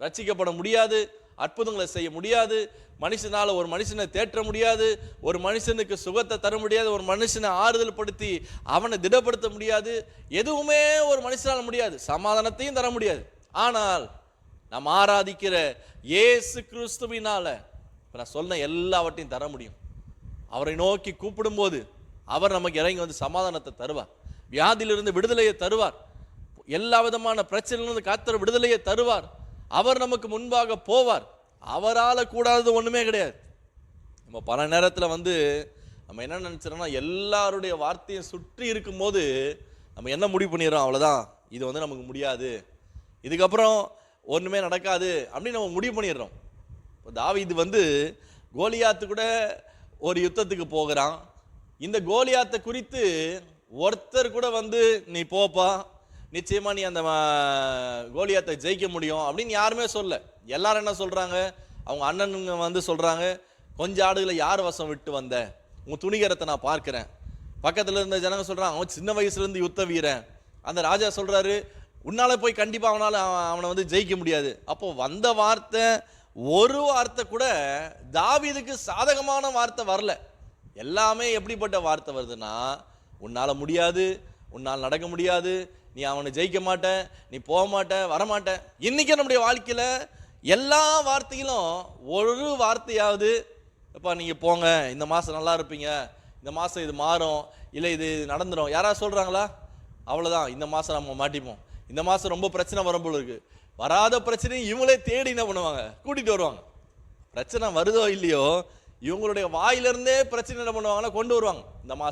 ரட்சிக்கப்பட முடியாது, அற்புதங்களை செய்ய முடியாது, மனுஷனால ஒரு மனுஷனை தேற்ற முடியாது, ஒரு மனுஷனுக்கு சுகத்தை தர முடியாது, ஒரு மனுஷனை ஆறுதல் படுத்தி அவனை திடப்படுத்த முடியாது, எதுவுமே ஒரு மனுஷனால முடியாது, சமாதானத்தையும் தர முடியாது. ஆனால் நாம் ஆராதிக்கிற இயேசு கிறிஸ்துவினால நான் சொன்ன எல்லாவற்றையும் தர முடியும். அவரை நோக்கி கூப்பிடும்போது அவர் நமக்கு இறங்கி வந்து சமாதானத்தை தருவார், வியாதியிலிருந்து விடுதலையை தருவார், எல்லா விதமான பிரச்சனையிலிருந்து கர்த்தர் விடுதலையை தருவார். அவர் நமக்கு முன்பாக போவார். அவரால் கூடாதது ஒன்றுமே கிடையாது. நம்ம பல நேரத்தில் வந்து நம்ம என்ன நினச்சிடோம்னா, எல்லாருடைய வார்த்தையும் சுற்றி இருக்கும்போது நம்ம என்ன முடிவு பண்ணிடுறோம், அவ்வளோதான், இது வந்து நமக்கு முடியாது, இதுக்கப்புறம் ஒன்றுமே நடக்காது அப்படின்னு நம்ம முடிவு பண்ணிடுறோம். இப்போ தாவீது வந்து கோலியாத்து கூட ஒரு யுத்தத்துக்கு போகிறான். இந்த கோலியாத்தை குறித்து ஒருத்தர் கூட வந்து நீ போப்பா, நிச்சயமா நீ அந்த கோலியாத்தை ஜெயிக்க முடியும் அப்படின்னு யாருமே சொல்ல. எல்லாரும் என்ன சொல்றாங்க, அவங்க அண்ணனுங்க வந்து சொல்றாங்க, கொஞ்சம் ஆடுகளை யார் வசம் விட்டு வந்த, உன் துணிகரத்தை நான் பார்க்கிறேன். பக்கத்துல இருந்த ஜனங்க சொல்றாங்க, அவன் சின்ன வயசுல இருந்து யுத்த வீரன். அந்த ராஜா சொல்றாரு, உன்னால போய் கண்டிப்பா அவனை வந்து ஜெயிக்க முடியாது. அப்போ வந்த வார்த்தை ஒரு வார்த்தை கூட தாவீதுக்கு சாதகமான வார்த்தை வரல. எல்லாமே எப்படிப்பட்ட வார்த்தை வருதுன்னா, உன்னால முடியாது, உன்னால் நடக்க முடியாது, நீ அவனை ஜெயிக்க மாட்ட, நீ போக மாட்ட, வரமாட்ட. இன்னைக்கு நம்முடைய வாழ்க்கையில எல்லா வார்த்தையிலும் ஒரு வார்த்தையாவது, எப்பா நீங்க போங்க, இந்த மாசம் நல்லா இருப்பீங்க, இந்த மாசம் இது மாறும், இல்லை இது நடந்துடும், யாராவது சொல்றாங்களா? அவ்வளவுதான், இந்த மாசம் நம்ம மாட்டிப்போம், இந்த மாசம் ரொம்ப பிரச்சனை வரும் போல இருக்கு. வராத பிரச்சனையும் இவங்களே தேடி என்ன பண்ணுவாங்க, கூட்டிட்டு வருவாங்க. பிரச்சனை வருதோ இல்லையோ, இவங்களுடைய வாயிலிருந்தே பிரச்சனை என்ன பண்ணுவாங்கன்னா கொண்டு வருவாங்க. இந்த மாசம்